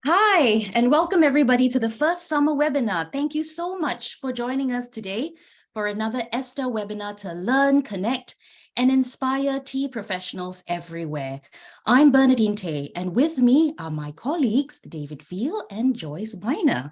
Hi, and welcome everybody to the first summer webinar. Thank you so much for joining us today for another Esther webinar to learn, connect, and inspire tea professionals everywhere. I'm Bernadine Tay, and with me are my colleagues, David Veal and Joyce Maina.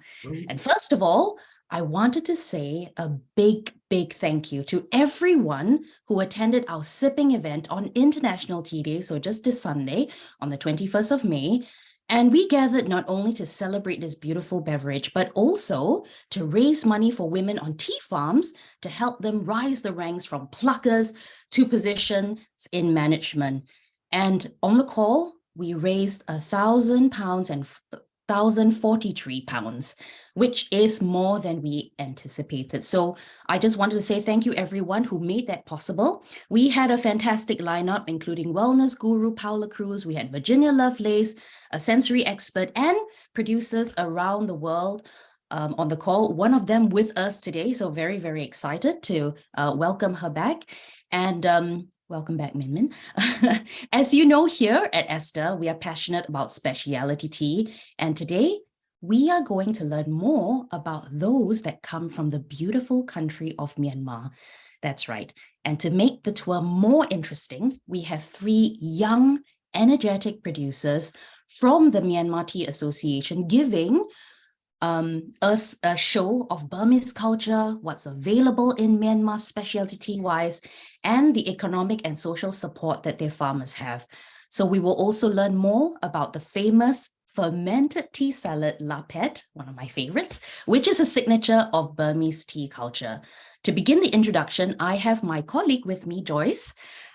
And first of all, I wanted to say a big thank you to everyone who attended our sipping event on International Tea Day, so just this Sunday on the 21st of May. And we gathered not only to celebrate this beautiful beverage, but also to raise money for women on tea farms to help them rise the ranks from pluckers to positions in management. And on the call, we raised £1,000 and £1,043, which is more than we anticipated. So I just wanted to say thank you everyone who made that possible. We had a fantastic lineup, including wellness guru Paula Cruz. We had Virginia Lovelace, a sensory expert, and producers around the world on the call, one of them with us today. So very excited to welcome her back. And welcome back, Min Min. As you know, here at Esther, we are passionate about specialty tea. And today, we are going to learn more about those that come from the beautiful country of Myanmar. That's right. And to make the tour more interesting, we have three young, energetic producers from the Myanmar Tea Association giving us a show of Burmese culture, what's available in Myanmar specialty tea-wise, and the economic and social support that their farmers have. So we will also learn more about the famous fermented tea salad lapet, one of my favorites, which is a signature of Burmese tea culture. To begin the introduction, I have my colleague with me, Joyce.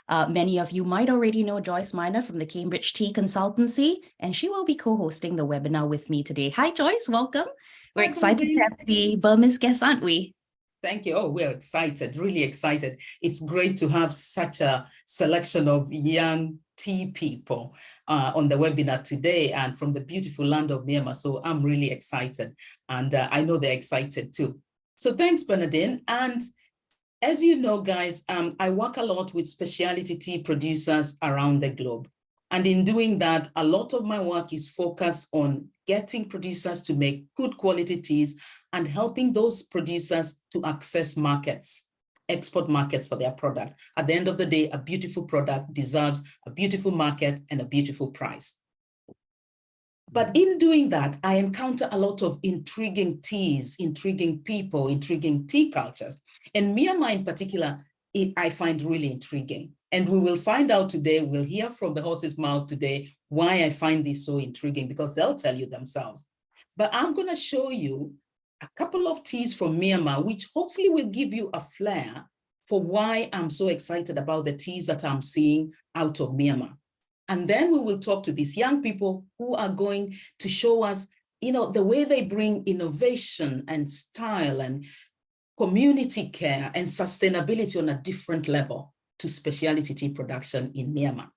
Many of you might already know Joyce Maina from the Cambridge Tea Consultancy, and she will be co-hosting the webinar with me today. Hi, Joyce, welcome. We're excited to have the Burmese guests, aren't we? Thank you. Oh, we're excited, really excited. It's great to have such a selection of young tea people on the webinar today and from the beautiful land of Myanmar. So I'm really excited, and I know they're excited too. So thanks, Bernadine. And as you know, guys, I work a lot with specialty tea producers around the globe. And in doing that, a lot of my work is focused on getting producers to make good quality teas and helping those producers to access markets, export markets for their product. At the end of the day, a beautiful product deserves a beautiful market and a beautiful price. But in doing that, I encounter a lot of intriguing teas, intriguing people, intriguing tea cultures. And Myanmar in particular, I find really intriguing. And we will find out today, we'll hear from the horse's mouth today, why I find this so intriguing, because they'll tell you themselves. But I'm going to show you a couple of teas from Myanmar, which hopefully will give you a flair for why I'm so excited about the teas that I'm seeing out of Myanmar. And then we will talk to these young people who are going to show us, the way they bring innovation and style and community care and sustainability on a different level to specialty tea production in Myanmar.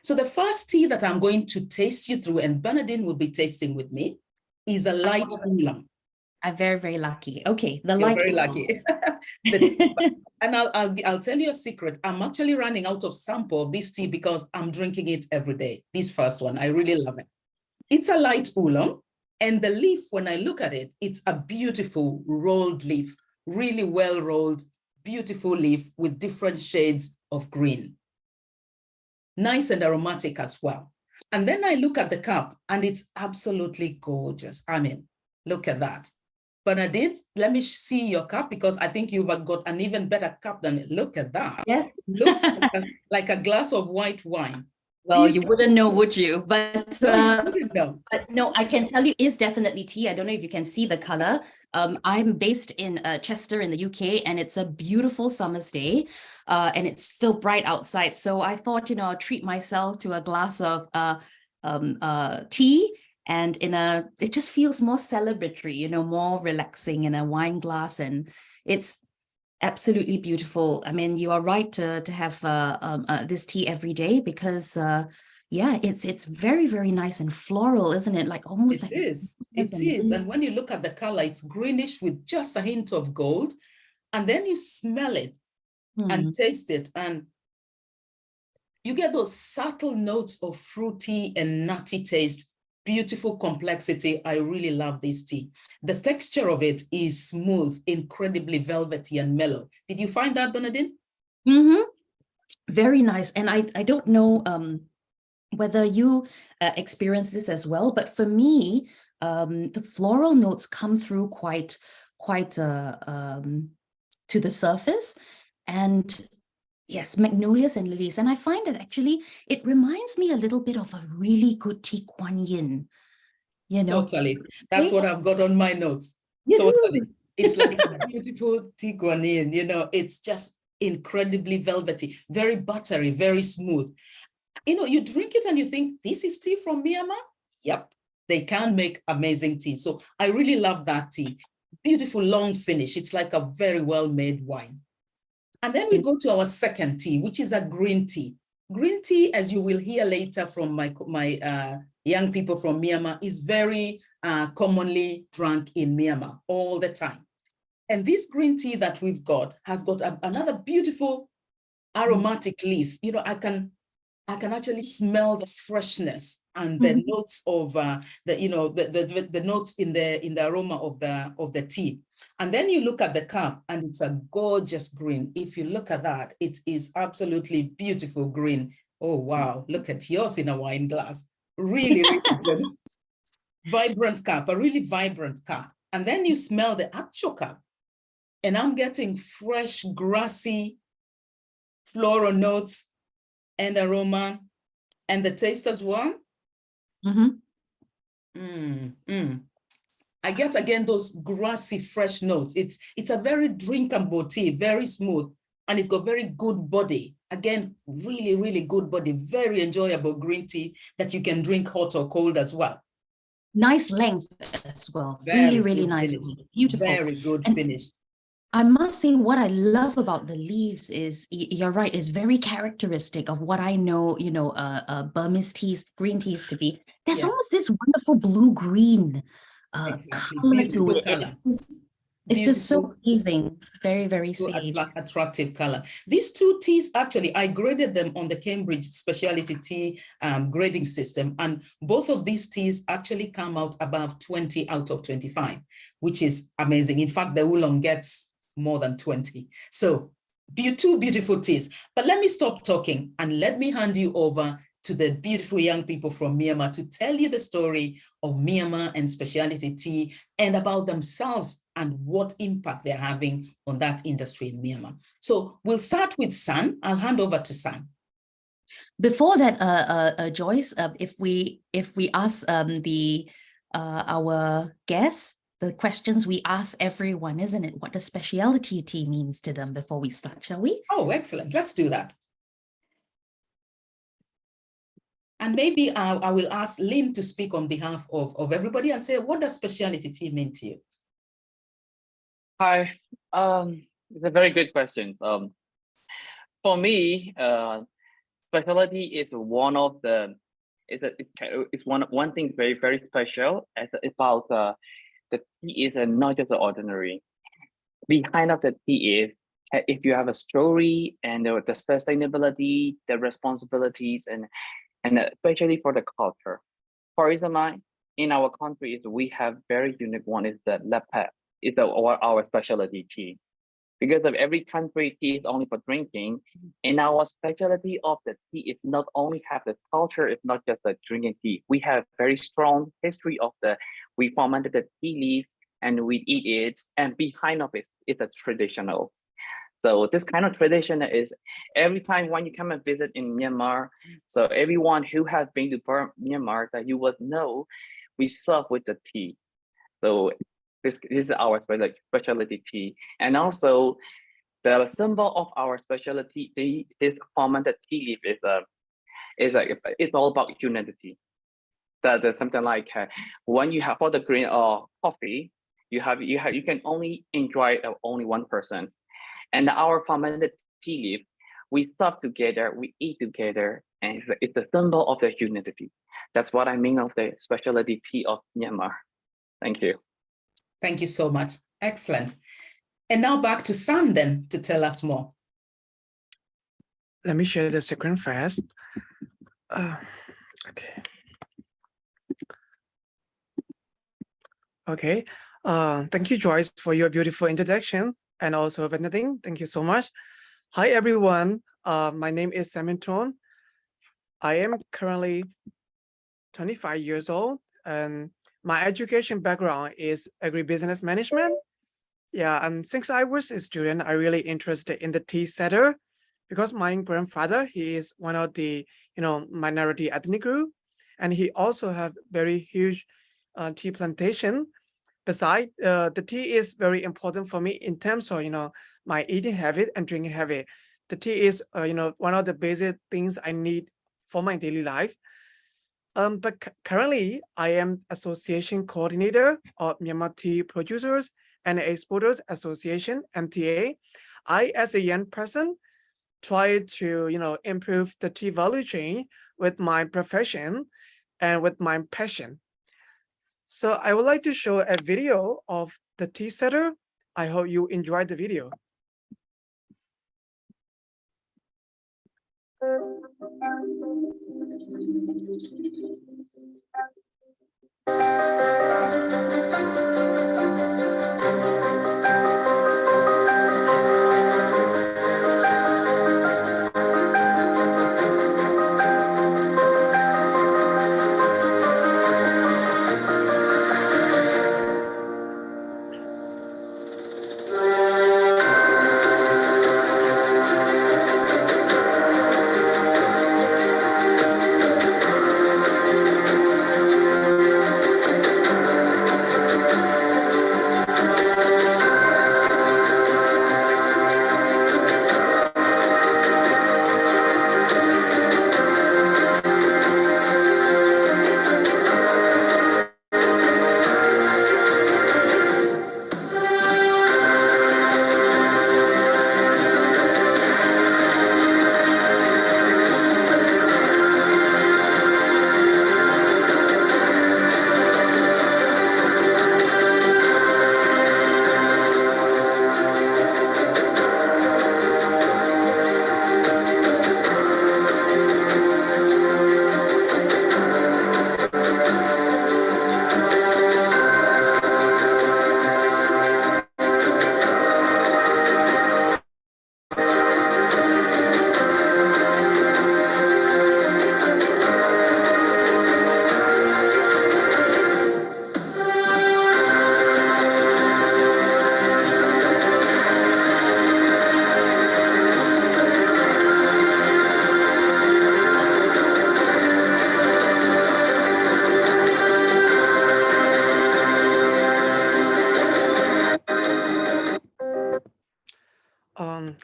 So the first tea that I'm going to taste you through, and Bernadine will be tasting with me, is a light oolong. I'm very lucky. Okay, the light. You're very lucky. And I'll tell you a secret. I'm actually running out of sample of this tea because I'm drinking it every day. This first one, I really love it. It's a light oolong, and the leaf, when I look at it, it's a beautiful rolled leaf, really well rolled, beautiful leaf with different shades of green. Nice and aromatic as well. And then I look at the cup, and it's absolutely gorgeous. I mean, look at that. Bernadette, let me see your cup, because I think you've got an even better cup than it. Look at that. Yes. Looks like a glass of white wine. Well, you wouldn't know, would you? But, no, you wouldn't know. But no, I can tell you it's definitely tea. I don't know if you can see the color. I'm based in Chester in the UK, and it's a beautiful summer's day, and it's still bright outside. So I thought, I'll treat myself to a glass of tea. And it just feels more celebratory, more relaxing in a wine glass, and it's absolutely beautiful. I mean, you are right to have this tea every day because, it's very nice and floral, isn't it? Like almost like it is. And when you look at the color, it's greenish with just a hint of gold, and then you smell it and taste it, and you get those subtle notes of fruity and nutty taste beautiful complexity. I really love this tea. The texture of it is smooth, incredibly velvety and mellow. Did you find that, Bernadine? Mm-hmm. Very nice. And I don't know whether you experience this as well, but for me, the floral notes come through quite to the surface. And yes, magnolias and lilies. And I find that actually it reminds me a little bit of a really good tea Kuan Yin, you know. Totally. That's what I've got on my notes. You Totally. do. It's like a beautiful tea Kuan Yin, you know, it's just incredibly velvety, very buttery, very smooth. You know, you drink it and you think, this is tea from Myanmar? Yep, they can make amazing tea. So I really love that tea. Beautiful long finish. It's like a very well-made wine. And then we go to our second tea, which is a green tea. Green tea, as you will hear later from my young people from Myanmar, is very commonly drunk in Myanmar all the time. And this green tea that we've got has got another beautiful aromatic leaf. You know, I can actually smell the freshness and the notes of the notes in the aroma of the tea. And then you look at the cup and it's a gorgeous green. If you look at that, it is absolutely beautiful green. Oh, wow. Look at yours in a wine glass. Really, really good. Vibrant cup, a really vibrant cup. And then you smell the actual cup. And I'm getting fresh, grassy, floral notes and aroma, and the taste as well. I get again those grassy, fresh notes. It's a very drinkable tea, very smooth, and it's got very good body. Again, really, really good body, very enjoyable green tea that you can drink hot or cold as well. Nice length as well. Very really good nice. finish. Beautiful. Very good And finish. I must say, what I love about the leaves is, you're right, is very characteristic of what I know, you know, Burmese teas, green teas to be. There's almost this wonderful blue-green Exactly. color Beautiful to it. color. It's just so pleasing, very, very sage. Attractive color. These two teas, actually, I graded them on the Cambridge Speciality Tea grading system, and both of these teas actually come out above 20 out of 25, which is amazing. In fact, the oolong gets more than 20. So two beautiful teas. But let me stop talking and let me hand you over to the beautiful young people from Myanmar to tell you the story of Myanmar and specialty tea and about themselves and what impact they're having on that industry in Myanmar. So we'll start with San. I'll hand over to San. Before that, Joyce, if we ask our guests the questions we ask everyone, isn't it? What does specialty tea means to them before we start, shall we? Oh, excellent. Let's do that. And maybe I will ask Lin to speak on behalf of everybody and say, what does specialty tea mean to you? Hi, it's a very good question. For me, specialty is one of the, it's one thing very, very special about the tea is not just ordinary. Behind of the tea is, if you have a story and the sustainability, the responsibilities, and especially for the culture. For example, in our country, we have very unique one is the lepe, is our specialty tea. Because of every country, tea is only for drinking. And our specialty of the tea is not only have the culture, it's not just the drinking tea. We have very strong history of we fermented the tea leaf and we eat it. And behind of it is a traditional. So this kind of tradition is every time when you come and visit in Myanmar, so everyone who has been to Myanmar, that you would know, we serve with the tea. So this is our specialty tea. And also the symbol of our specialty tea, this fermented tea leaf it's all about unity. That something like when you have for the green coffee, you can only enjoy only one person. And our fermented tea leaf, we serve together, we eat together, and it's a symbol of the unity. That's what I mean of the specialty tea of Myanmar. Thank you. Thank you so much. Excellent. And now back to San then to tell us more. Let me share the screen first. Okay. Okay. Thank you, Joyce, for your beautiful introduction, and also Benedict. Thank you so much. Hi, everyone. My name is San Min Tun. I am currently 25 years old, and my education background is agribusiness management. Yeah, and since I was a student, I really interested in the tea sector because my grandfather, he is one of the minority ethnic group, and he also have very huge tea plantation. Besides, the tea is very important for me in terms of my eating habit and drinking habit. The tea is one of the basic things I need for my daily life. But currently, I am association coordinator of Myanmar Tea Producers and Exporters Association (MTA). I, as a young person, try to improve the tea value chain with my profession and with my passion. So I would like to show a video of the tea setter. I hope you enjoyed the video.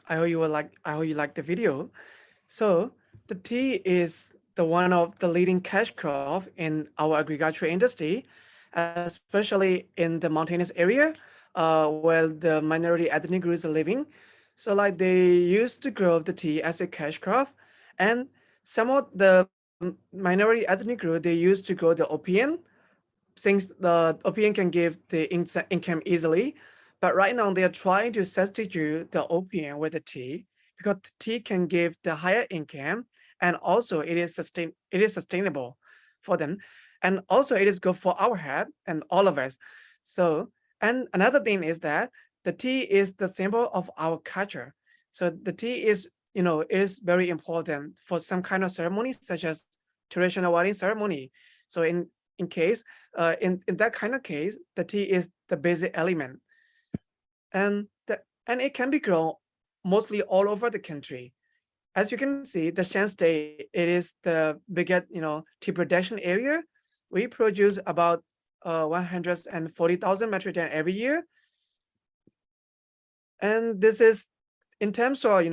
I hope you will like. I hope you like the video. So the tea is the one of the leading cash crop in our agriculture industry, especially in the mountainous area, where the minority ethnic groups are living. So like they used to grow the tea as a cash crop, and some of the minority ethnic group they used to grow the opium since the opium can give the income easily. But right now they are trying to substitute the opium with the tea because the tea can give the higher income, and also it is sustainable for them, and also it is good for our health and all of us. So, and another thing is that the tea is the symbol of our culture. So the tea is it is very important for some kind of ceremony such as traditional wedding ceremony. So in case in that kind of case, the tea is the basic element, and it can be grown mostly all over the country. As you can see, the Shan State, it is the biggest tea production area. We produce about 140,000 metric ton every year, and this is in terms of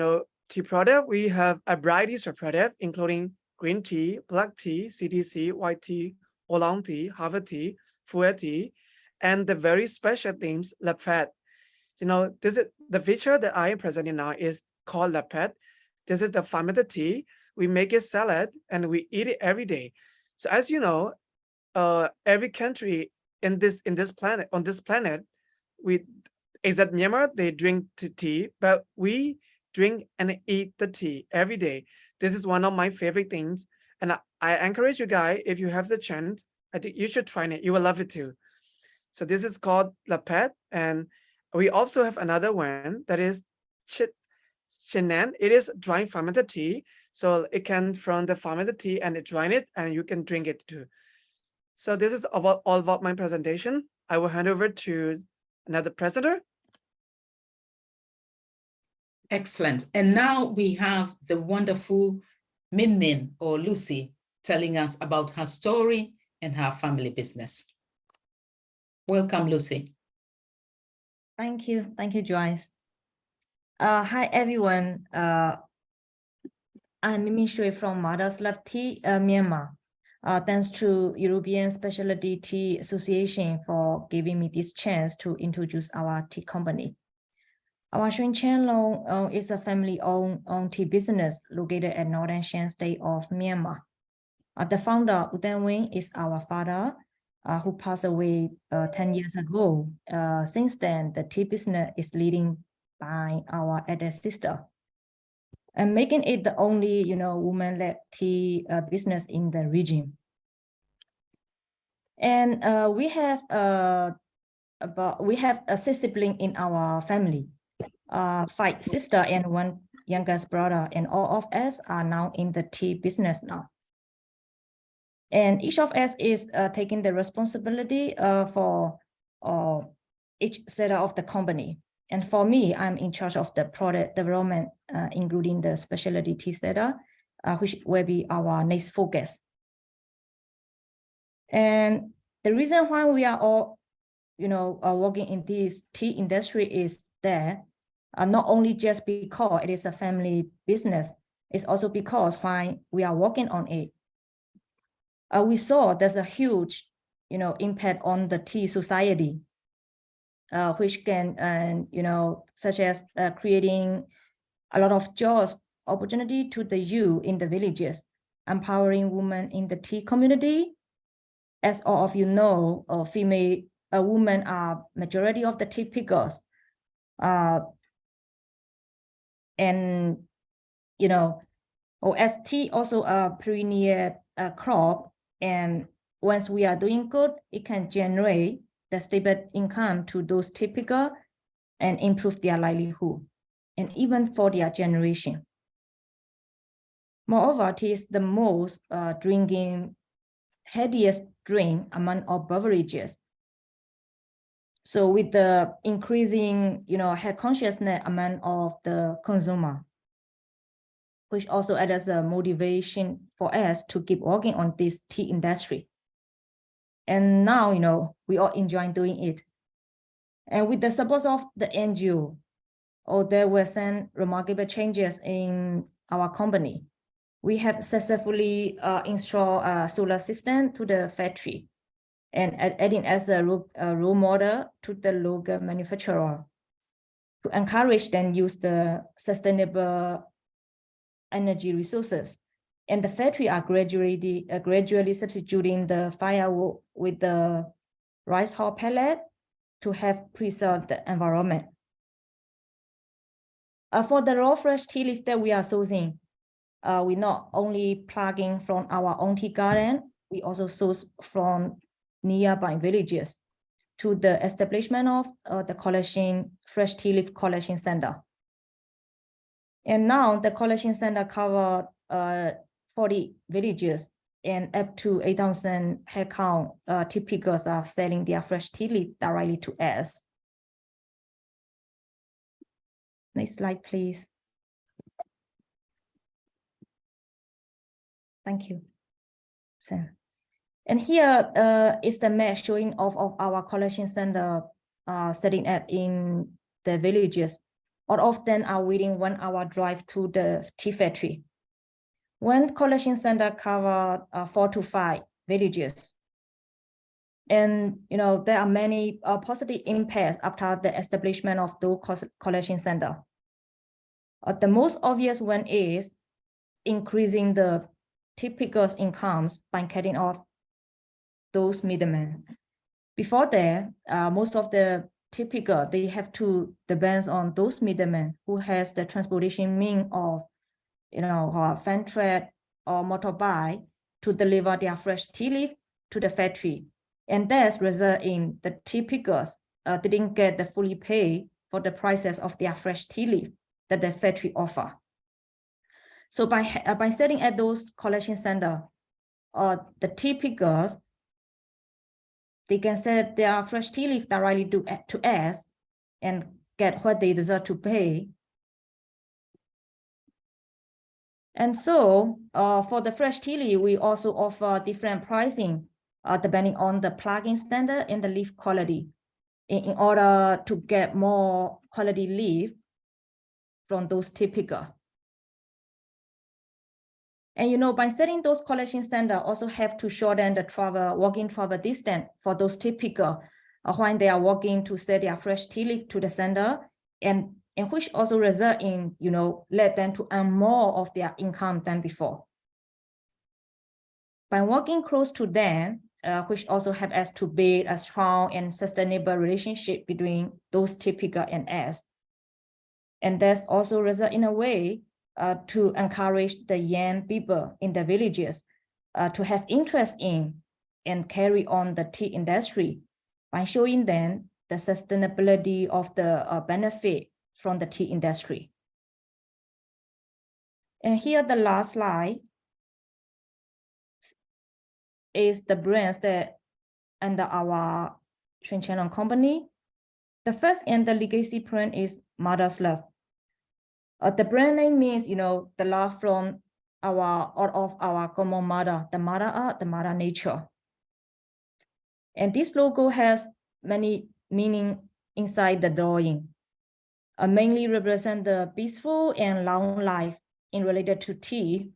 tea product. We have a variety of product including green tea, black tea, CTC, white tea, oolong tea, Harvard tea, Fuet tea, and the very special things, lapet. This is the feature that I am presenting now is called lapet. This is the fermented tea. We make it salad and we eat it every day. So as you know, every country in this planet on this planet, we except Myanmar, they drink tea, but we drink and eat the tea every day. This is one of my favorite things, and I encourage you guys if you have the chance, I think you should try it. You will love it too. So this is called lapet, and we also have another one that is Chinan. It is dry fermented tea. So it can from the fermented tea and dry it, and you can drink it too. So this is all about my presentation. I will hand over to another presenter. Excellent. And now we have the wonderful Min Min, or Lucy, telling us about her story and her family business. Welcome, Lucy. Thank you, Joyce. Hi everyone. I'm Min Shui from Mother's Love Tea, Myanmar. Thanks to European Speciality Tea Association for giving me this chance to introduce our tea company. Our Shui Chen Long is a family-owned tea business located at northern Shan state of Myanmar. The founder, Udan Wing, is our father, who passed away 10 years ago. Since then, the tea business is leading by our elder sister, and making it the only, woman-led tea business in the region. And we have a sibling in our family, 5 sisters and 1 youngest brother, and all of us are now in the tea business now. And each of us is taking the responsibility for each set of the company. And for me, I'm in charge of the product development, including the specialty tea setup, which will be our next focus. And the reason why we are all, working in this tea industry is that not only just because it is a family business, it's also because why we are working on it. We saw there's a huge, impact on the tea society, which can, such as creating a lot of jobs, opportunity to the youth in the villages, empowering women in the tea community. As all of you know, women are majority of the tea pickers. And, as tea also a perennial crop, and once we are doing good, it can generate the stable income to those tea pickers and improve their livelihood, and even for their generation. Moreover, tea is the most healthiest drink among all beverages. So with the increasing, health consciousness among of the consumer, which also acts as a motivation for us to keep working on this tea industry. And now, we all enjoy doing it. And with the support of the NGO, there were some remarkable changes in our company. We have successfully installed a solar system to the factory and adding as a role model to the local manufacturer to encourage them use the sustainable energy resources. And the factory are gradually substituting the firewood with the rice hull pellet to have preserved the environment. For the raw fresh tea leaf that we are sourcing, we not only plugging from our own tea garden, we also source from nearby villages to the establishment of the fresh tea leaf collection center. And now the collection center cover 40 villages and up to 8,000 headcount tea pickers are selling their fresh tea leaf directly to us. Next slide, please. Thank you, Sam. And here is the map showing off of our collection center setting up in the villages. Or often are within 1 hour drive to the tea factory. One collection center cover 4 to 5 villages. And there are many positive impacts after the establishment of those collection center. The most obvious one is increasing the tea pickers' incomes by cutting off those middlemen. Before that, most of the tea picker, they have to depend on those middlemen who has the transportation mean of, fan trade or motorbike to deliver their fresh tea leaf to the factory. And that's result in the tea pickers didn't get the fully pay for the prices of their fresh tea leaf that the factory offer. So by setting at those collection center, the tea pickers, they can sell their fresh tea leaf directly to us and get what they deserve to pay. And so for the fresh tea leaf, we also offer different pricing depending on the plugging standard and the leaf quality in order to get more quality leaf from those tea pickers. And by setting those collection standards, also have to shorten the walking travel distance for those tea pickers when they are walking to sell their fresh tea leaf to the center, and which also result in let them to earn more of their income than before. By walking close to them, which also help us to build a strong and sustainable relationship between those tea pickers and us. And that's also result in a way to encourage the young people in the villages to have interest in and carry on the tea industry by showing them the sustainability of the benefit from the tea industry. And here the last slide is the brands that under our Channel company. The first and the legacy brand is Mother's Love. The brand name means, the love from our common mother, the mother earth, the mother nature. And this logo has many meaning inside the drawing. Mainly represent the peaceful and long life in related to tea.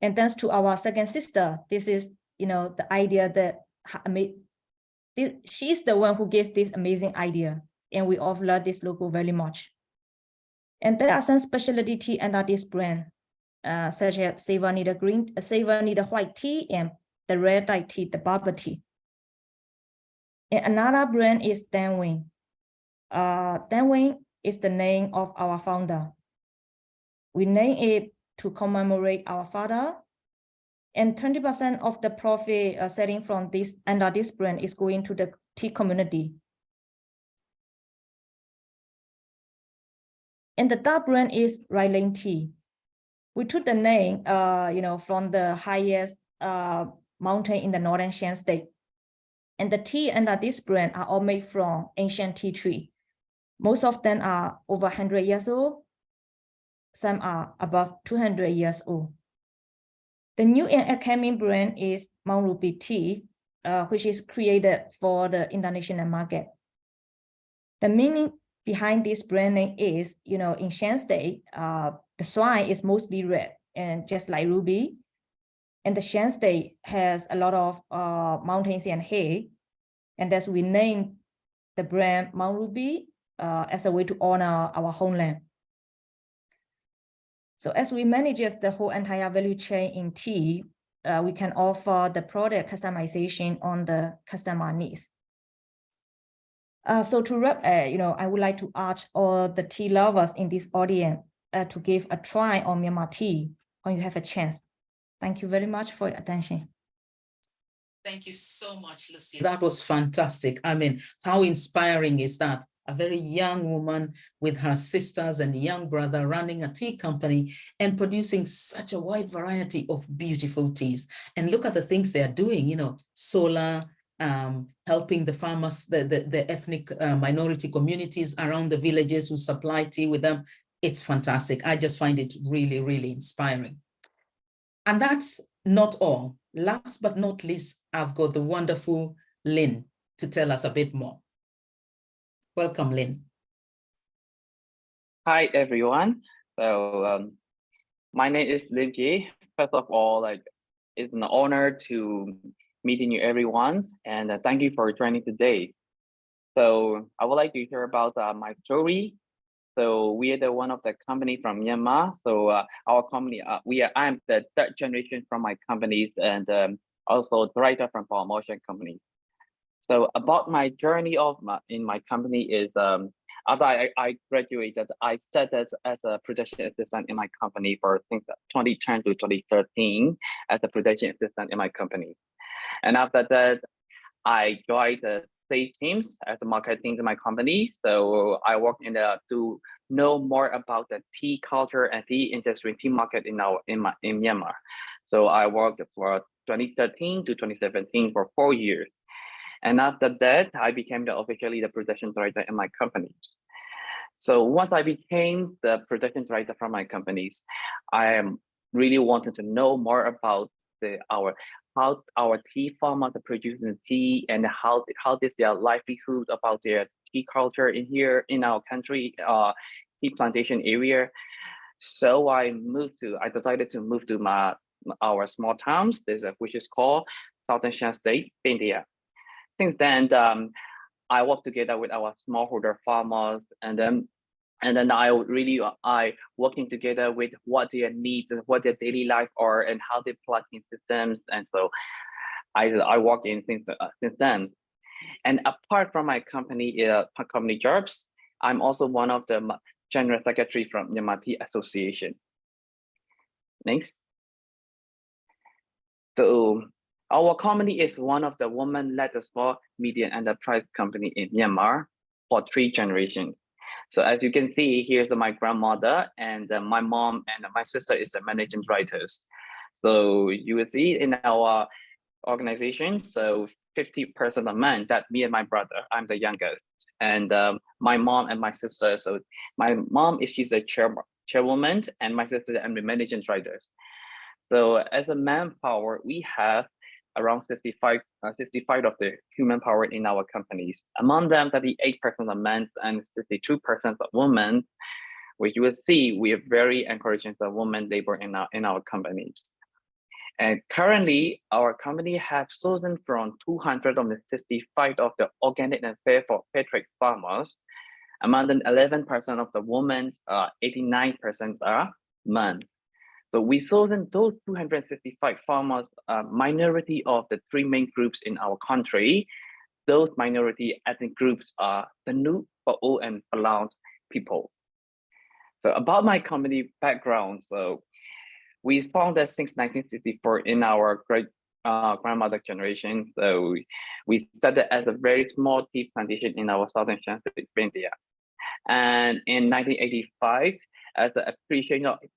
And thanks to our second sister, this is, the idea that she's the one who gives this amazing idea. And we all love this logo very much. And there are some specialty tea under this brand, such as Savani the white tea, and the red dye tea, the bubble tea. And another brand is Danwing. Danwing is the name of our founder. We named it to commemorate our father, and 20% of the profit selling from this under this brand is going to the tea community. And the third brand is Lin Tea. We took the name, from the highest mountain in the northern Shan state. And the tea under this brand are all made from ancient tea tree. Most of them are over 100 years old. Some are above 200 years old. The new and upcoming brand is Mount Ruby Tea, which is created for the international market. The meaning behind this brand name is, in Shan State, the soil is mostly red and just like ruby. And the Shan State has a lot of mountains and hay. And thus we named the brand Mount Ruby as a way to honor our homeland. So as we manage the whole entire value chain in tea, we can offer the product customization on the customer needs. So to wrap, I would like to ask all the tea lovers in this audience to give a try on Myanmar tea when you have a chance. Thank you very much for your attention. Thank you so much, Lucy. That was fantastic. I mean, how inspiring is that? A very young woman with her sisters and a young brother running a tea company and producing such a wide variety of beautiful teas. And look at the things they are doing, solar, helping the farmers, the ethnic minority communities around the villages who supply tea with them. It's fantastic. I just find it really, really inspiring. And that's not all. Last but not least, I've got the wonderful Lin to tell us a bit more. Welcome, Lin. Hi, everyone. So my name is Lin. First of all, it's an honor to meeting you, everyone, and thank you for joining today. So I would like to hear about my story. So we are one of the company from Myanmar. So our company, I'm the third generation from my companies, and also director from promotion company. So about my journey in my company is after I graduated, I started as a production assistant in my company for I think 2010 to 2013 as a production assistant in my company. And after that, I joined the sales teams as a marketing in my company. So I work in the to know more about the tea culture and tea industry, tea market in Myanmar. So I worked for 2013 to 2017 for 4 years. And after that, I became officially the production director in my company. So once I became the production director from my companies, I am really wanted to know more about how our tea farmers are producing tea and how is their livelihood about their tea culture in our country, tea plantation area. So I decided to move to our small towns, which is called Southern Shan State, India. Since then, I work together with our smallholder farmers, and then I working together with what their needs and what their daily life are and how they plug in systems, and so I work in since then. And apart from my company jobs, I'm also one of the general secretary from Myanmar Tea Association. Next. So our company is one of the women-led small medium enterprise company in Myanmar for 3 generations. So as you can see, here's my grandmother, and my mom and my sister is the managing directors. So you will see in our organization, so 50% of men, that me and my brother, I'm the youngest. And my mom and my sister, so my mom she's a chairwoman, and my sister I'm the managing directors. So as a manpower, we have around 65 of the human power in our companies. Among them, 38% of men and 62% of women, which you will see we are very encouraging the women labor in our companies. And currently, our company have chosen from 265 of the organic and fair trade farmers. Among them, 11% of the women, 89% are men. So we chosen those 255 farmers, minority of the 3 main groups in our country. Those minority ethnic groups are the New, Pa'o, and Palau people. So about my company background, so we founded since 1964 in our great grandmother generation. So we started as a very small tea plantation in our southern Shan State, India. And in 1985, as the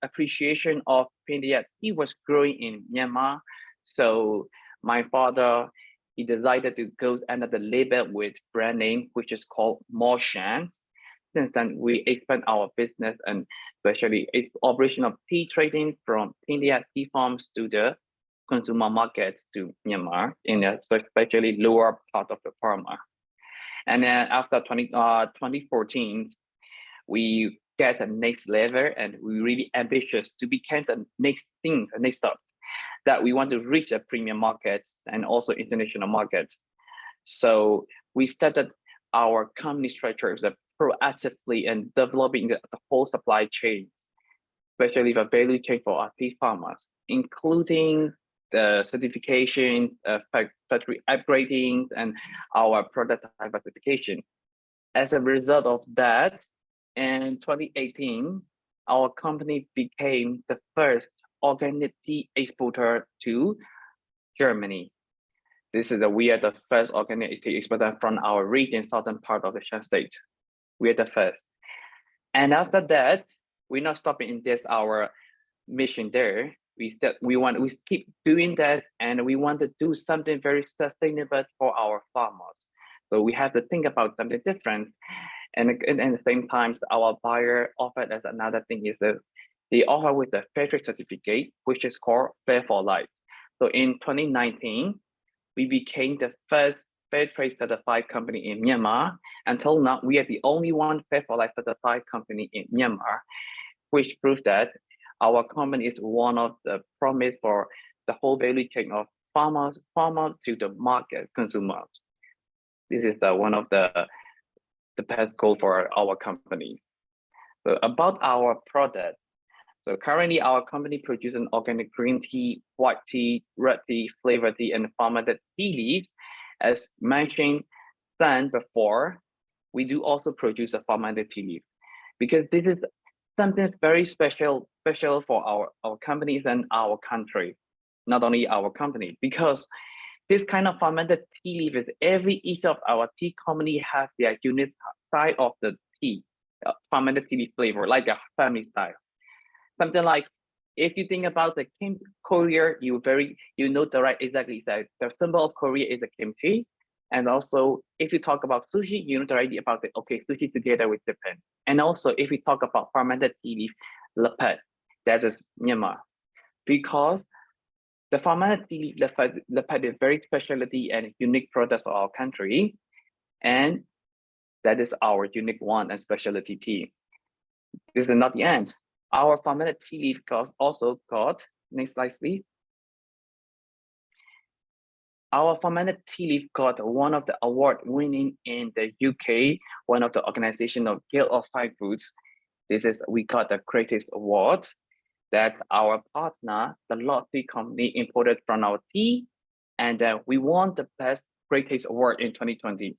appreciation of India tea was growing in Myanmar, so my father, he decided to go under the label with brand name, which is called More Shans. Since then, we expand our business and especially its operation of tea trading from India tea farms to the consumer markets to Myanmar, especially lower part of the Burma. And then after 2014, we get the next level, and we're really ambitious to become the next step that we want to reach the premium markets and also international markets. So we started our company structures proactively and developing the whole supply chain, especially the value chain for our tea farmers, including the certifications, factory upgrading, and our product diversification. As a result of that, in 2018, our company became the first organic tea exporter to Germany. We are the first organic tea exporter from our region, southern part of the Shan State. We are the first. And after that, we're not stopping in this our mission there. We keep doing that, and we want to do something very sustainable for our farmers. So we have to think about something different. And at the same time, our buyer offered us another thing is that they offer with the fair trade certificate, which is called Fair for Life. So in 2019, we became the first fair trade certified company in Myanmar. Until now, we are the only one Fair for Life certified company in Myanmar, which proves that our company is one of the promise for the whole value chain of farmer to the market consumers. This is one of the best goal for our company. So about our product. So currently our company produces an organic green tea, white tea, red tea, flavored tea, and fermented tea leaves. As mentioned then before, we do also produce a fermented tea leaf because this is something very special for our companies and our country. Not only our company, because This kind of fermented tea leaf is each of our tea company have their unique style of the tea, fermented tea leaf flavor, like a family style. Something like, if you think about the Korea, you know the right exactly that the symbol of Korea is the kimchi. And also, if you talk about sushi, you know the idea about sushi together with Japan. And also, if we talk about fermented tea leaf, lepet, that is Myanmar, because the fermented tea leaf lepet is very specialty and unique product for our country, and that is our unique one and specialty tea. This is not the end. Our fermented tea leaf also got, next slide please. Our fermented tea leaf got one of the award winning in the UK, one of the organization of Guild of Fine Foods. We got the greatest award that our partner, the Lot Tea Company, imported from our tea, and we won the best greatest award in 2020.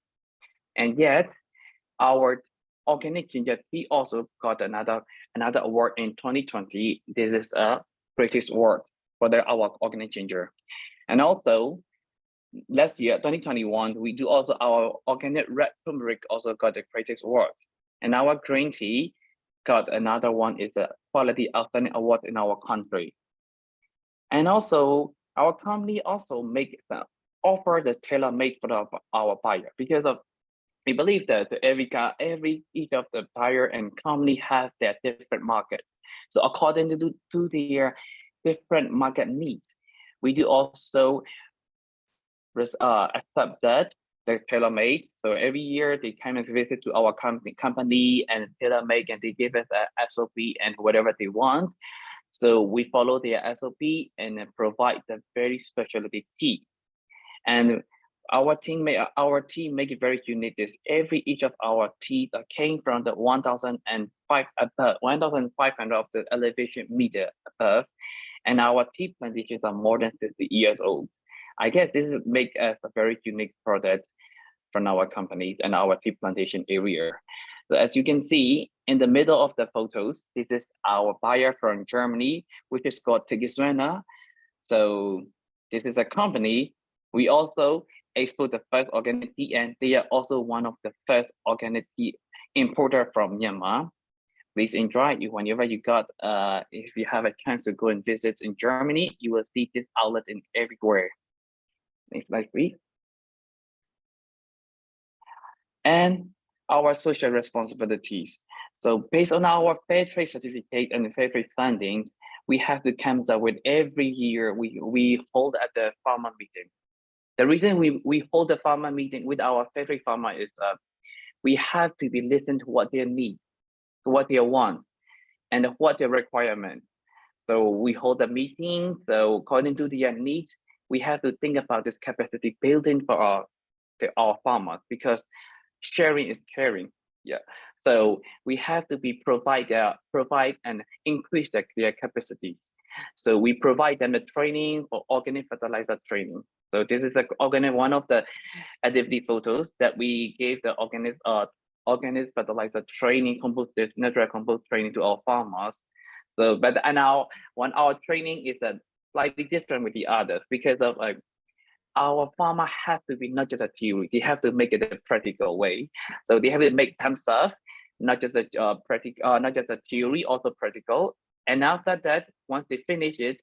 And yet, our organic ginger tea also got another award in 2020. This is a greatest award for our organic ginger. And also, last year, 2021, we do also our organic red turmeric also got the greatest award. And our green tea got another one, is a quality outstanding award in our country. And also, our company also offer the tailor-made for our buyer, because of we believe that each of the buyer and company have their different markets. So according to their different market needs, we do also accept that they're tailor-made. So every year they come and visit to our company and tailor-make, and they give us a SOP and whatever they want. So we follow their SOP and provide the very specialty tea. And our team make it very unique. Each of our tea that came from the 1,500 of the elevation meter above, and our tea plantations are more than 50 years old. I guess this make us a very unique product from our companies and our tea plantation area. So as you can see in the middle of the photos, this is our buyer from Germany, which is called Joyce Maina. So this is a company. We also export the first organic tea, and they are also one of the first organic tea importer from Myanmar. Please enjoy it whenever you got, if you have a chance to go and visit in Germany, you will see this outlet in everywhere. Next slide, please. And our social responsibilities. So based on our fair trade certificate and fair trade funding, we have to come up with every year we hold at the farmer meeting. The reason we hold the farmer meeting with our fair trade farmer is we have to be listen to what they need, to what they want, and what their requirements. So we hold a meeting. So according to their needs, we have to think about this capacity building for our farmers, because sharing is caring. Yeah. So we have to provide and increase their capacities. So we provide them the training for organic fertilizer training. So this is one of the activity photos that we gave the organic fertilizer training, natural compost training to our farmers. So, but our training is slightly different with the others, because of our farmer have to be not just a theory, they have to make it a practical way. So they have to make them stuff, not just a not just a theory, also practical. And after that, once they finish it,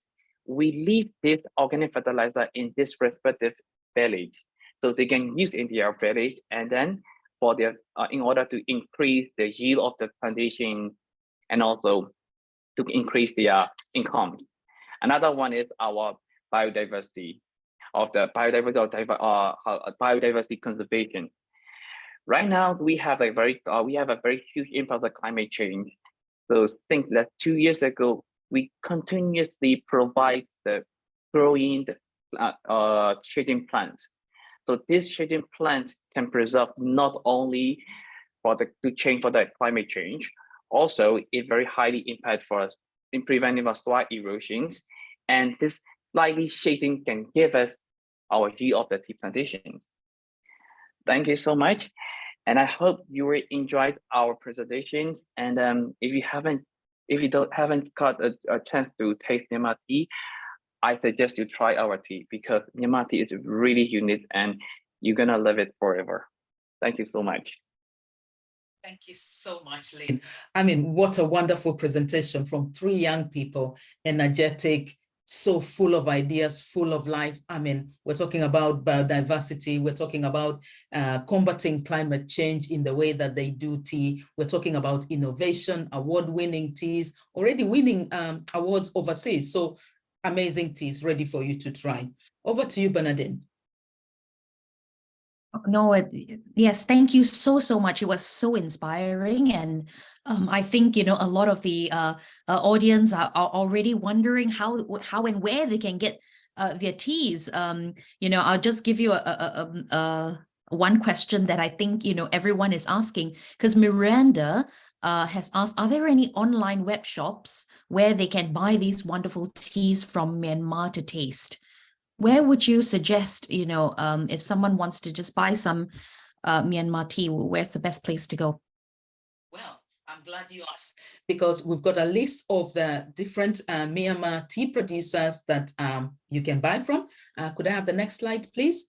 we leave this organic fertilizer in this respective village, so they can use in their village, and then for their in order to increase the yield of the plantation, and also to increase their income. Another one is our biodiversity biodiversity conservation. Right now, we have a very huge impact of climate change. So think that 2 years ago, we continuously provide the growing shading plants. So this shading plant can preserve not only to change for the climate change, also it very highly impact for us in preventing of soil erosions. And this slightly shading can give us our view of the tea plantations. Thank you so much. And I hope you will enjoy our presentations. And if you haven't got a chance to taste Myanmar tea, I suggest you try our tea because Myanmar tea is really unique and you're gonna love it forever. Thank you so much. Thank you so much, Lin. I mean, what a wonderful presentation from three young people, energetic, so full of ideas, full of life. I mean, we're talking about biodiversity. We're talking about combating climate change in the way that they do tea. We're talking about innovation, award-winning teas, already winning awards overseas. So amazing teas ready for you to try. Over to you, Bernadine. No, yes, thank you so much. It was so inspiring. And I think, you know, a lot of the audience are already wondering how and where they can get their teas. You know, I'll just give you one question that I think, you know, everyone is asking, because Miranda has asked, are there any online web shops where they can buy these wonderful teas from Myanmar to taste? Where would you suggest, you know, if someone wants to just buy some Myanmar tea, where's the best place to go? Well, I'm glad you asked, because we've got a list of the different Myanmar tea producers that you can buy from. Could I have the next slide, please?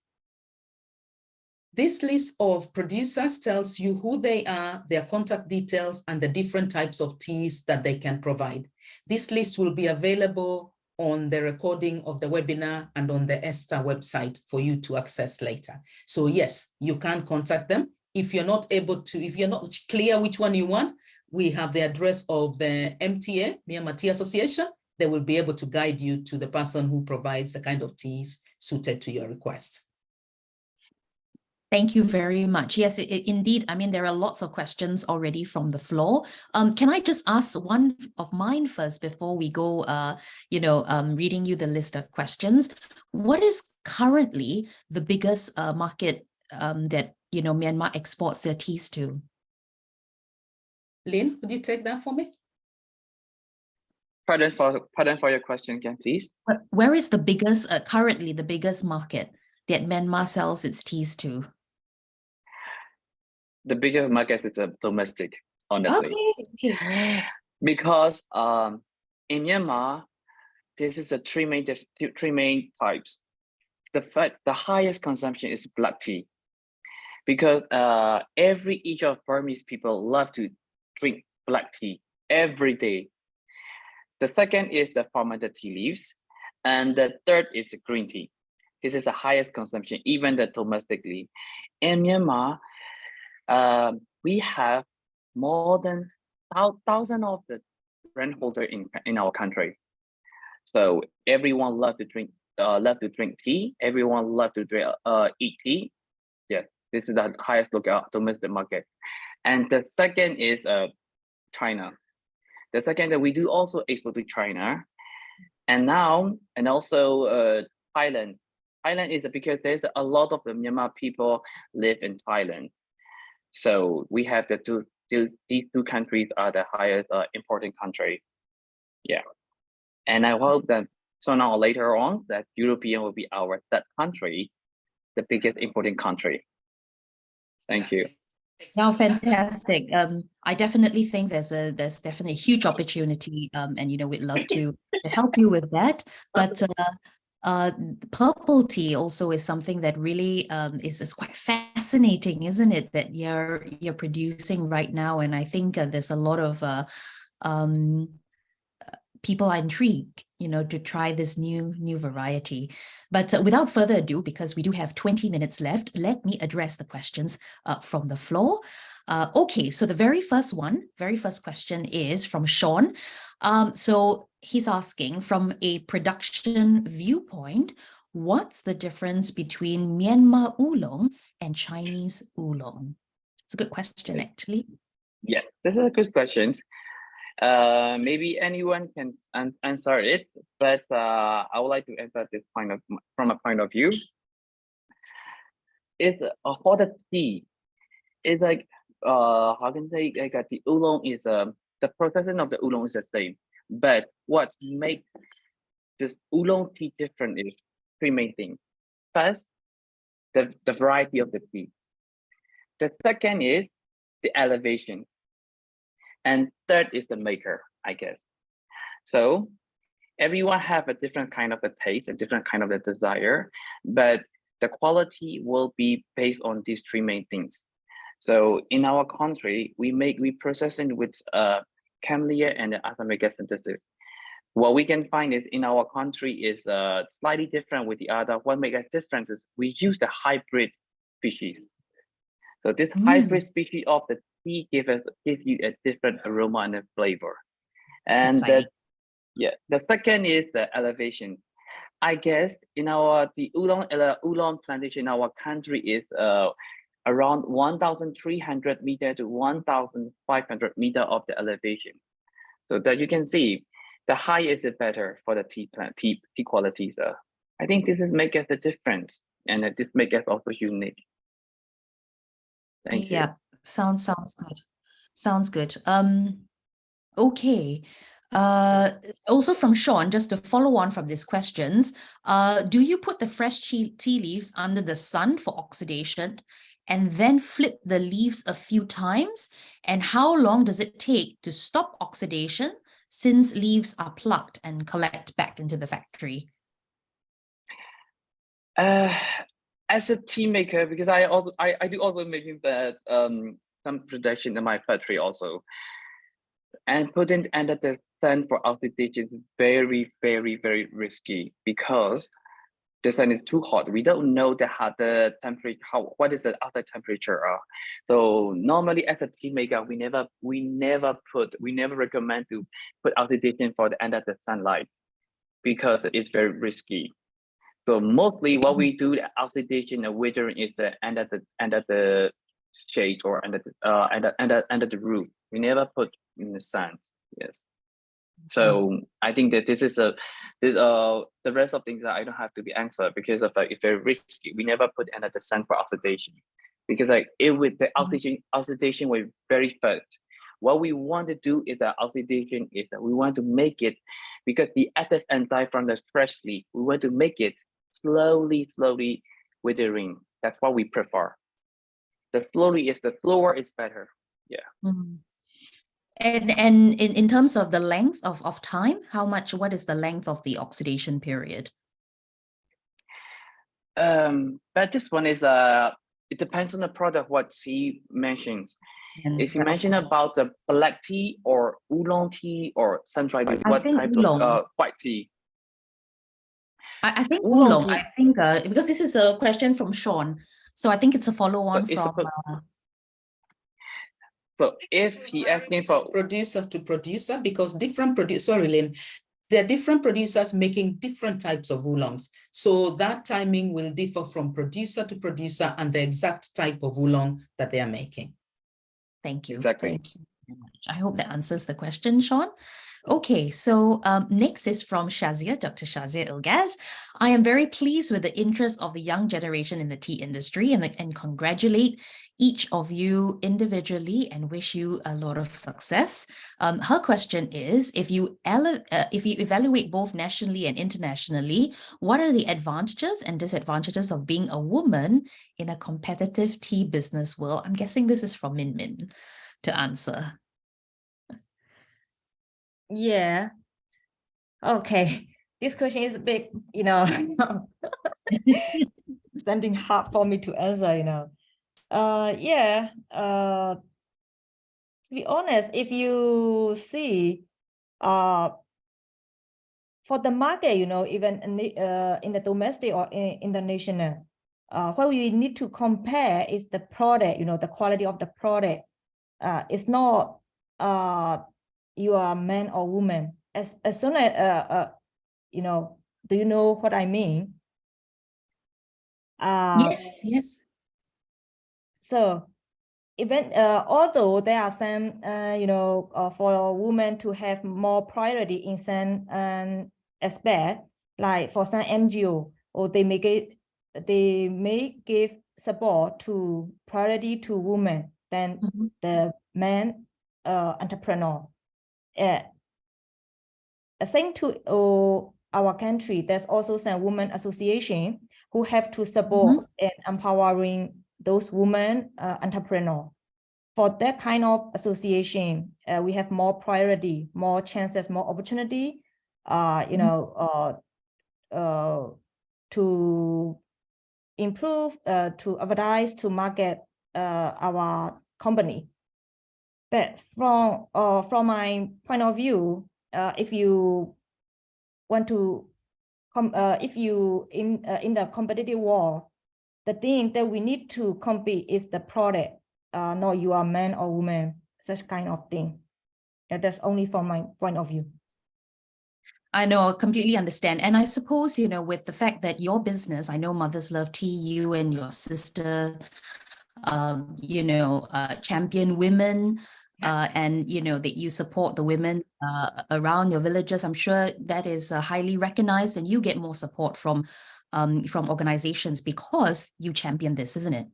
This list of producers tells you who they are, their contact details, and the different types of teas that they can provide. This list will be available on the recording of the webinar and on the ESTA website for you to access later. So yes, you can contact them. If you're not able to, if you're not clear which one you want, we have the address of the MTA, Myanmar Tea Association. They will be able to guide you to the person who provides the kind of teas suited to your request. Thank you very much. Yes, indeed. I mean, there are lots of questions already from the floor. Can I just ask one of mine first before we go, you know, reading you the list of questions? What is currently the biggest market that, you know, Myanmar exports their teas to? Lin, would you take that for me? Pardon for your question again, please. Where is the biggest, currently the biggest market that Myanmar sells its teas to? The biggest market is domestic, honestly. Okay. Because in Myanmar, this is three main types. The highest consumption is black tea, because each of Burmese people love to drink black tea every day. The second is the fermented tea leaves, and the third is green tea. This is the highest consumption, even the domestically. In Myanmar, we have more than 1,000 of the brand holder in our country. So everyone love to drink tea. Everyone love to drink eat tea. Yes, this is the highest domestic market. And the second is China. The second that we do also export to China, and also Thailand. Thailand is because there's a lot of the Myanmar people live in Thailand. So we have these two countries are the highest importing country. Yeah, and I hope that sooner or later on that European will be our third country, the biggest importing country. Thank you. Now, fantastic. I definitely think there's definitely a huge opportunity, and you know we'd love to help you with that. But purple tea also is something that really is quite fascinating, isn't it? That you're producing right now, and I think there's a lot of people are intrigued, you know, to try this new variety. But without further ado, because we do have 20 minutes left, let me address the questions from the floor. Okay, so the very first question is from Sean. So he's asking, from a production viewpoint, what's the difference between Myanmar oolong and Chinese oolong? It's a good question, actually. Yeah, this is a good question. Maybe anyone can answer it, but I would like to answer this from a point of view. It's a hot tea. It's like how can I say, like the oolong is the processing of the oolong is the same, but what makes this oolong tea different is three main things. First, the variety of the tea. The second is the elevation. And third is the maker, I guess. So everyone have a different kind of a taste, a different kind of a desire, but the quality will be based on these three main things. So in our country, we processing with camellia and other mega synthesis. What we can find is in our country is slightly different with the other. What makes us different is we use the hybrid species. So this hybrid species of the tea give you a different aroma and a flavor. And the second is the elevation. I guess in the oolong plantation in our country is around 1,300 meter to 1,500 meter of the elevation. So that you can see, the higher is the better for the tea qualities. I think this is make us a difference, and this make us also unique. Thank you. Yeah, sounds good. Sounds good. Okay. Also from Sean, just to follow on from these questions, do you put the fresh tea leaves under the sun for oxidation and then flip the leaves a few times? And how long does it take to stop oxidation since leaves are plucked and collect back into the factory? As a tea maker, because I do also making that some production in my factory also, and putting under the sun for oxidation is very, very, very risky because the sun is too hot. We don't know the temperature, what is the other temperature. So normally as a tea maker, we never recommend to put oxidation for the under the sunlight because it's very risky. So mostly what we do the oxidation and withering is under the shade or under the roof. We never put in the sun. Yes. So I think that this is the rest of things that I don't have to be answered because of it's very risky. We never put under the sun for oxidation because with the oxidation will be very fast. What we want to do is that oxidation is that we want to make it because the active enzyme from the fresh leaf, we want to make it slowly withering. That's what we prefer. The slower is better. Yeah. And in terms of the length of time, what is the length of the oxidation period? But this one is it depends on the product what she mentions. If you mention about the black tea or oolong tea or sun-dried, what type of white tea? I think oolong. I think because this is a question from Sean, so I think it's a follow-on from. So if he asking for producer to producer, because different sorry, Lin, there are different producers making different types of oolongs. So that timing will differ from producer to producer and the exact type of oolong that they are making. Thank you. Exactly. Thank you very much. I hope that answers the question, Sean. Okay, so next is from Shazia, Dr. Shazia Ilgaz. I am very pleased with the interest of the young generation in the tea industry and congratulate each of you individually and wish you a lot of success. Her question is, if you evaluate both nationally and internationally, what are the advantages and disadvantages of being a woman in a competitive tea business world? I'm guessing this is from Min Min to answer. Yeah. Okay. This question is a bit, something hard for me to answer, Yeah. To be honest, if you see, for the market, even in the domestic or international, what we need to compare is the product, the quality of the product. It's not you are a man or woman. As soon as do you know what I mean? Yes. So even although there are some for women to have more priority in some aspect, like for some NGO, or they may give support to priority to women than the man entrepreneur. Same to our country, there's also some women association who have to support and empowering those women entrepreneurs. For that kind of association, we have more priority, more chances, more opportunity you know, to improve, to advertise, to market our company. But from my point of view, if you want to if you in the competitive war, the thing that we need to compete is the product, not you are man or woman, such kind of thing. That's only from my point of view. I know, I completely understand. And I suppose, you know, with the fact that your business, I know Mothers Love Tea, you and your sister, you know, champion women, and, you know, that you support the women around your villages. I'm sure that is highly recognized, and you get more support from organizations because you champion this, isn't it?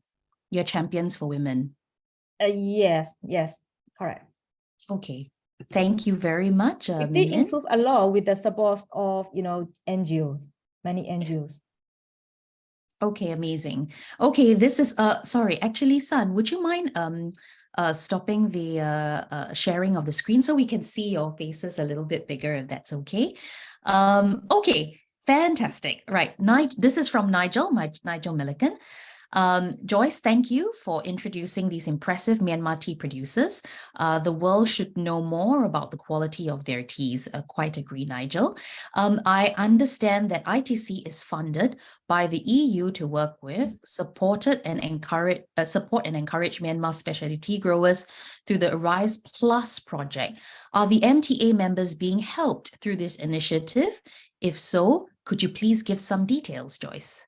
You're champions for women. Yes, correct. Okay. Thank you very much, It Min did Min. improve a lot with the support of, you know, NGOs, many NGOs. Okay, amazing. Okay, this is sorry, actually, Sun, would you mind stopping the sharing of the screen so we can see your faces a little bit bigger, if that's okay? Okay, fantastic. Right, this is from Nigel Milliken. Joyce, thank you for introducing these impressive Myanmar tea producers. The world should know more about the quality of their teas. Quite agree, Nigel. I understand that ITC is funded by the EU to work with, support and encourage Myanmar specialty tea growers through the Arise Plus project. Are the MTA members being helped through this initiative? If so, could you please give some details, Joyce?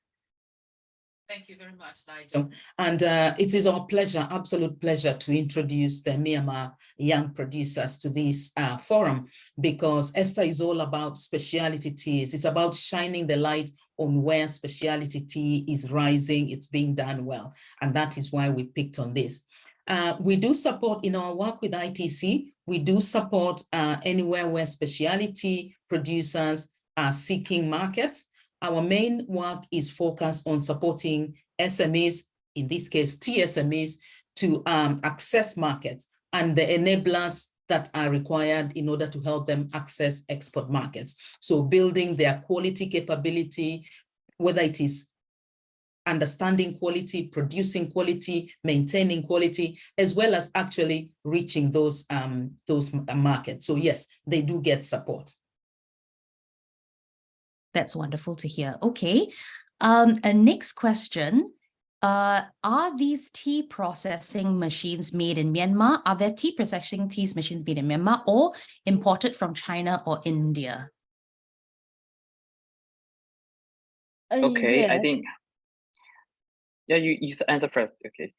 Thank you very much, Nigel. And it is our pleasure, absolute pleasure, to introduce the Myanmar young producers to this forum, because Esther is all about specialty teas. It's about shining the light on where specialty tea is rising, it's being done well. And that is why we picked on this. We do support, in our work with ITC, we do support anywhere where specialty producers are seeking markets. Our main work is focused on supporting SMEs, in this case, TSMEs, to access markets and the enablers that are required in order to help them access export markets. So building their quality capability, whether it is understanding quality, producing quality, maintaining quality, as well as actually reaching those markets. So yes, they do get support. That's wonderful to hear. Okay. A next question. Are these tea processing machines made in Myanmar? Are there tea processing machines made in Myanmar or imported from China or India? Okay, I Yes. think, yeah, you answer first. Okay.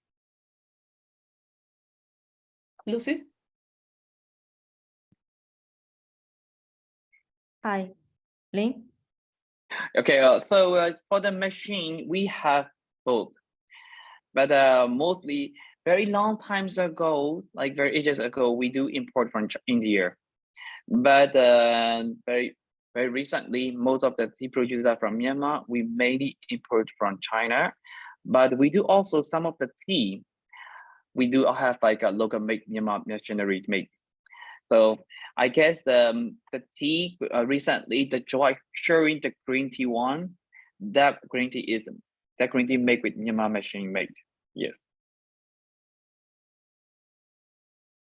Lucy? Hi, Lin. Okay, so for the machine, we have both, but mostly very long times ago, like very ages ago, we do import from India. But very recently, most of the tea producers from Myanmar, we mainly import from China. But we do also some of the tea, we do have like a local make Myanmar machinery make. So I guess the tea recently, the Joy sharing the green tea one, that green tea made with Myanmar machine made. Yes.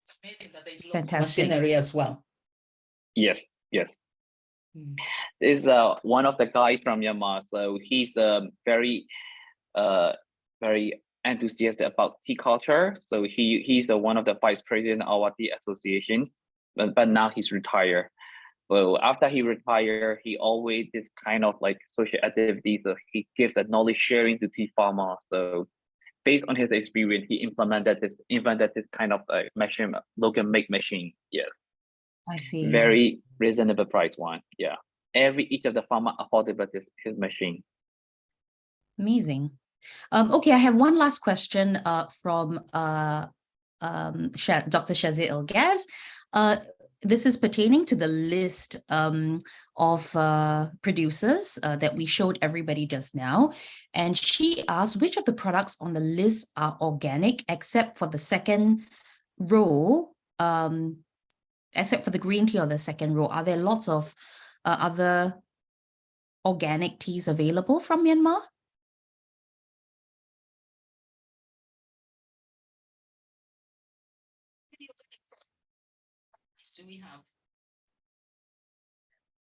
It's amazing that there's Fantastic. machinery as well. Yes. Mm. Is one of the guys from Myanmar, so he's very enthusiastic about tea culture. So he's one of the vice president of our tea association, but now he's retired. So after he retired, he always did kind of like social activities. So he gives the knowledge sharing to tea farmers. So based on his experience, he invented this kind of machine, local make machine. Yes. I see. Very reasonable price one. Yeah. Each of the farmer affordable his machine. Amazing. Okay, I have one last question from Dr. Shazia El-Gaz. This is pertaining to the list of producers that we showed everybody just now. And she asked which of the products on the list are organic, except for the second row, except for the green tea on the second row. Are there lots of other organic teas available from Myanmar? Do we have?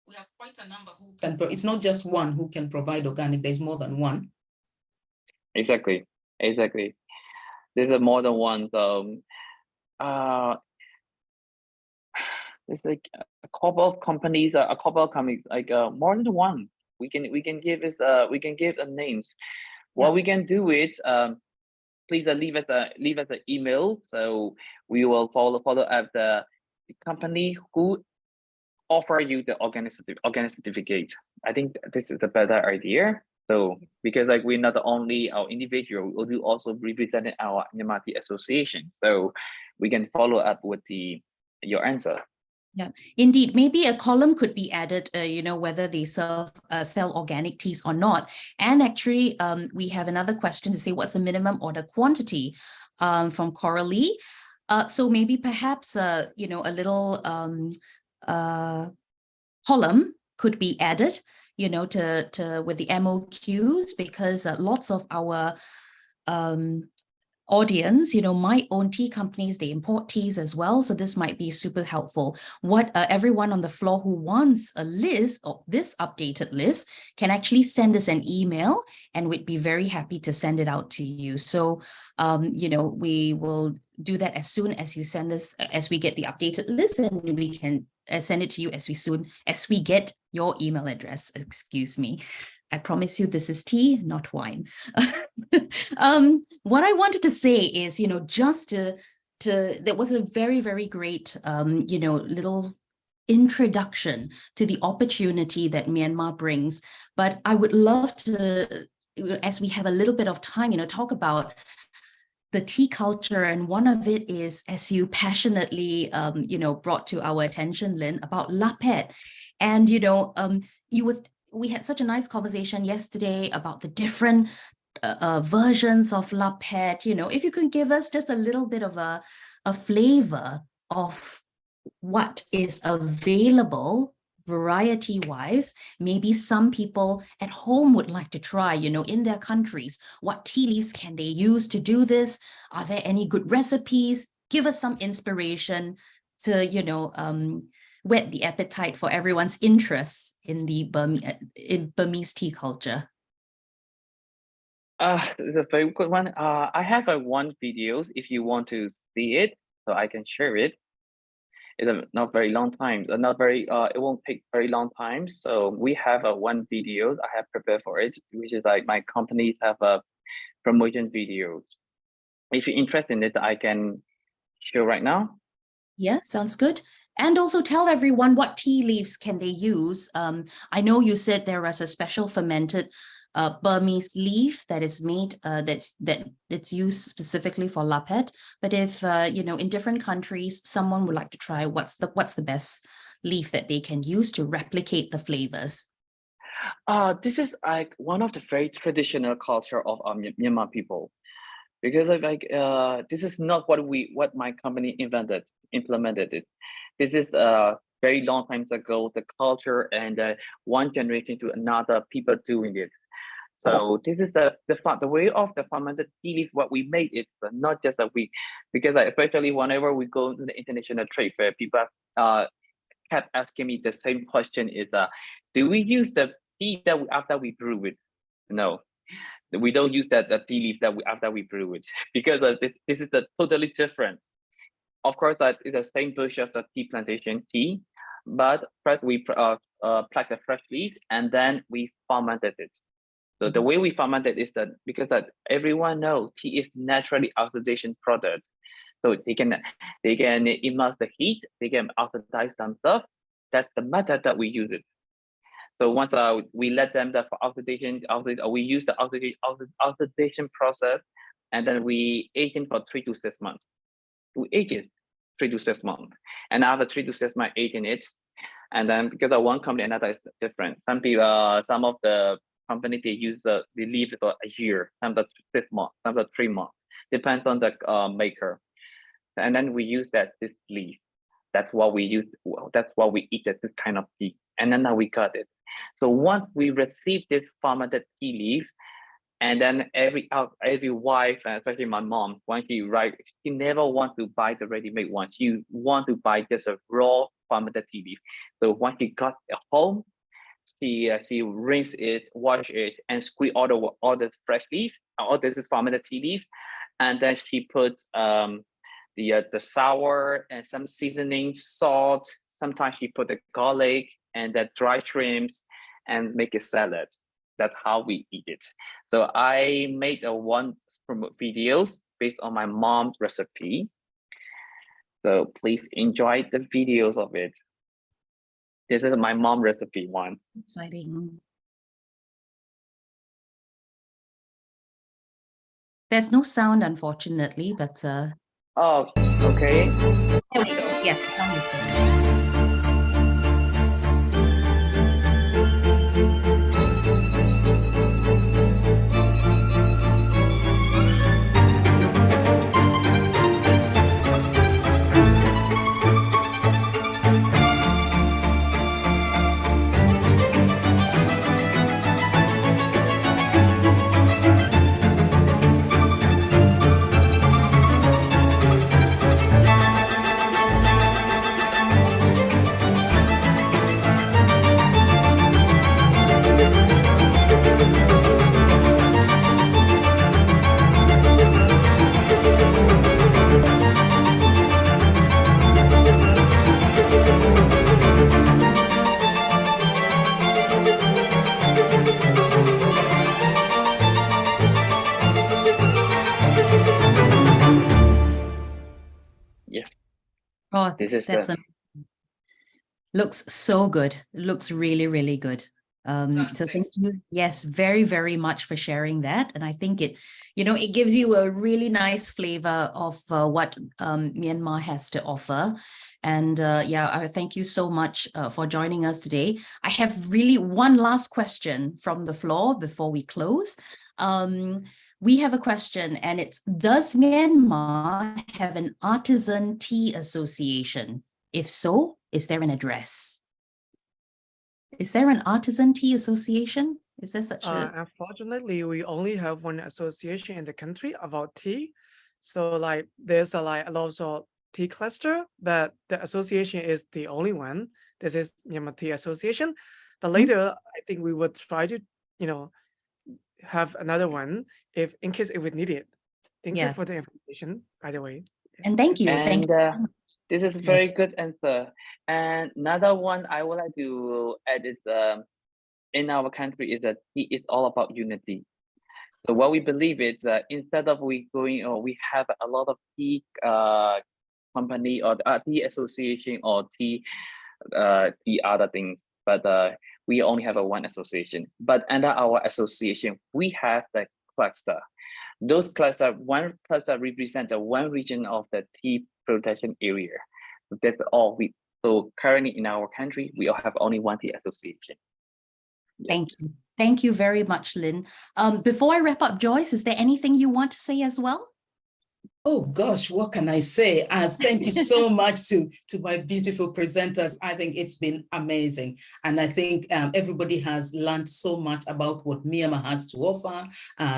We have quite a number who can. It's not just one who can provide organic. There's more than one. Exactly. There's a more than one. It's like a couple of companies, like more than one. We can give the names. What we can do it. Please leave us an email, so we will follow up the company who offer you the organic certificate. I think this is a better idea. So because like we're not only our individual, we will also represent our Myanmar Tea Association. So we can follow up with your answer. Yeah, indeed. Maybe a column could be added, whether they sell organic teas or not. And actually, we have another question to say, what's the minimum order quantity from Coralie? So maybe perhaps, a little column could be added, to with the MOQs, because lots of our audience, might own tea companies, they import teas as well. So this might be super helpful. What everyone on the floor who wants a list of this updated list can actually send us an email, and we'd be very happy to send it out to you. So, we will do that as soon as you send us, as we get the updated list, and we can send it to you as soon as we get your email address. Excuse me. I promise you this is tea, not wine. What I wanted to say is, just that was a very, very great, little introduction to the opportunity that Myanmar brings. But I would love to, as we have a little bit of time, talk about the tea culture. And one of it is, as you passionately, brought to our attention, Lin, about lapet. And, we had such a nice conversation yesterday about the different versions of lapet. If you could give us just a little bit of a flavor of what is available variety-wise. Maybe some people at home would like to try, in their countries, what tea leaves can they use to do this? Are there any good recipes? Give us some inspiration to, whet the appetite for everyone's interest in the Burmese tea culture. It's a very good one. I have one videos if you want to see it, so I can share it. It's not very long time, it won't take very long time. So we have one video I have prepared for it, which is like my companies have a promotion video. If you're interested in it, I can share right now. Yeah, sounds good. And also tell everyone what tea leaves can they use. I know you said there was a special fermented Burmese leaf that is made that's used specifically for lapet. But if in different countries someone would like to try, what's the best leaf that they can use to replicate the flavors? This is like one of the very traditional culture of Myanmar people, because this is not what my company implemented it. This is very long time ago, the culture and one generation to another people doing it. So this is the way of the fermented tea leaf. What we made it, but not just that because especially whenever we go to the international trade fair, people kept asking me the same question: is do we use the tea that after we brew it? No, we don't use the tea leaf after we brew it, because this is totally different. Of course, it's the same bush of the tea plantation tea, but first we pluck the fresh leaves and then we fermented it. So the way we ferment it is that because everyone knows tea is naturally oxidation product, so they can immerse the heat, they can oxidize themselves. That's the method that we use it. So once we let them for oxidation, we use the oxidation process, and then we age it for 3 to 6 months. We age it 3 to 6 months, and after 3 to 6 months aging it, and then because of one company another is different. Some people, some of the company they leave it for a year, some the 6 months, some the 3 months, depends on the maker. And then we use this leaf. That's what we use. That's what we eat. This kind of tea. and then now we cut it. So once we receive this fermented tea leaves, and then every wife, and especially my mom, when she write, she never want to buy the ready-made one. She want to buy just a raw fermented tea leaf. So when she got at home, she rinse it, wash it, and squeeze all the fresh leaf. All this is fermented tea leaves, and then she puts the sour and some seasoning, salt. Sometimes she put the garlic and the dry shrimps, and make a salad. That's how we eat it. So I made one promote videos based on my mom's recipe. So please enjoy the videos of it. This is my mom recipe one. Exciting. There's no sound, unfortunately, but Oh, okay. there we go. Yes, sound is good. Yes, Oh, this is that's the looks so good. Looks really, really good. So thank you, yes, very, very much for sharing that. And I think it, it gives you a really nice flavor of what Myanmar has to offer. And yeah, I thank you so much for joining us today. I have really one last question from the floor before we close. We have a question, and it's, does Myanmar have an artisan tea association? If so, is there an address? Is there an artisan tea association? Is there such a... Unfortunately, we only have one association in the country about tea. So like there's a lot of tea cluster, but the association is the only one. This is Myanmar Tea Association. But later, I think we would try to, have another one in case it would need it. Thank you for Yes. the information, by the way. And thank you. Thank and you. this is a very Yes. good answer. And another one I would like to add is in our country is that tea is all about unity. So what we believe is that instead of we have a lot of tea company or tea association or tea other things, but we only have one association. But under our association, we have the cluster. Those one cluster represents the one region of the tea protection area. That's all we. So currently in our country, we all have only one tea association. Yes. Thank you. Thank you very much, Lin. Before I wrap up, Joyce, is there anything you want to say as well? Oh gosh, what can I say? Thank you so much to my beautiful presenters. I think it's been amazing. And I think everybody has learned so much about what Myanmar has to offer.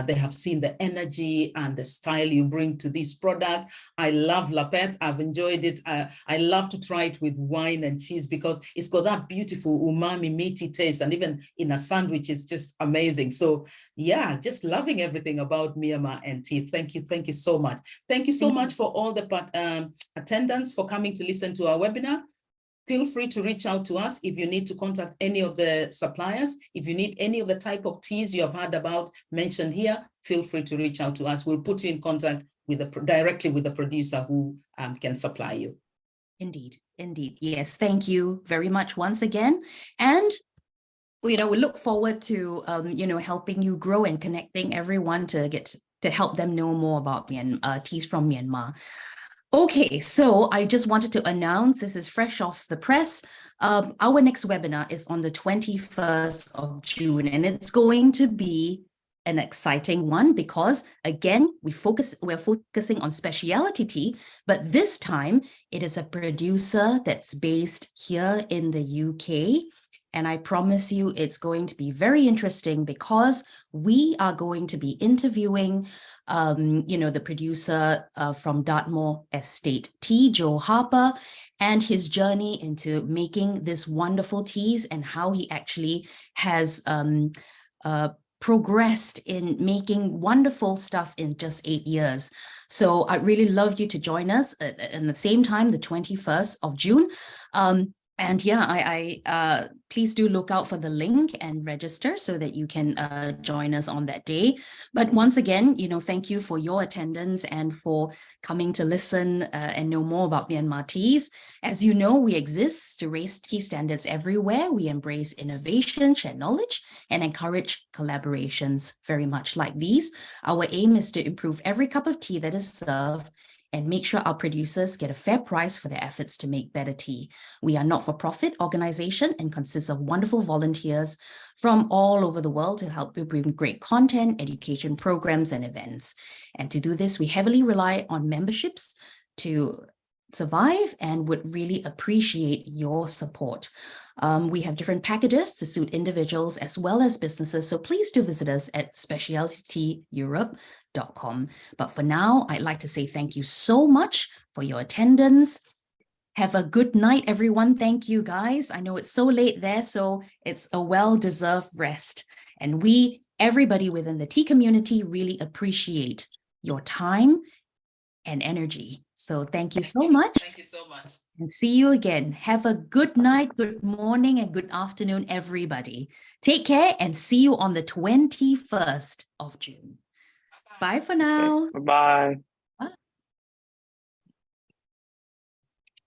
They have seen the energy and the style you bring to this product. I love lapet. I've enjoyed it. I love to try it with wine and cheese because it's got that beautiful umami meaty taste. And even in a sandwich, it's just amazing. So yeah, just loving everything about Myanmar and tea. Thank you. Thank you so much. Thank you so much for all the attendants for coming to listen to our webinar. Feel free to reach out to us if you need to contact any of the suppliers. If you need any of the type of teas you have heard about mentioned here, feel free to reach out to us. We'll put you in contact with directly with the producer who can supply you. Indeed, indeed. Yes, thank you very much once again. And we look forward to helping you grow and connecting everyone to help them know more about teas from Myanmar. Okay, so I just wanted to announce, this is fresh off the press. Our next webinar is on the 21st of June, and it's going to be an exciting one because, again, we're focusing on specialty tea, but this time it is a producer that's based here in the UK. And I promise you it's going to be very interesting because we are going to be interviewing, the producer from Dartmoor Estate Tea, Joe Harper, and his journey into making this wonderful teas and how he actually has progressed in making wonderful stuff in just 8 years. So I'd really love you to join us at the same time, the 21st of June. And yeah, please do look out for the link and register so that you can join us on that day. But once again, thank you for your attendance and for coming to listen and know more about Myanmar teas. As you know, we exist to raise tea standards everywhere. We embrace innovation, share knowledge, and encourage collaborations very much like these. Our aim is to improve every cup of tea that is served and make sure our producers get a fair price for their efforts to make better tea. We are a not-for-profit organization and consists of wonderful volunteers from all over the world to help you bring great content, education programs, and events. And to do this, we heavily rely on memberships to survive and would really appreciate your support. We have different packages to suit individuals as well as businesses, so please do visit us at specialityeurope.com. But for now, I'd like to say thank you so much for your attendance. Have a good night, everyone. Thank you, guys. I know it's so late there, so it's a well-deserved rest. And everybody within the tea community, really appreciate your time and energy. So thank you so much. Thank you so much. And see you again. Have a good night, good morning, and good afternoon, everybody. Take care and see you on the 21st of June. Bye for now. Bye.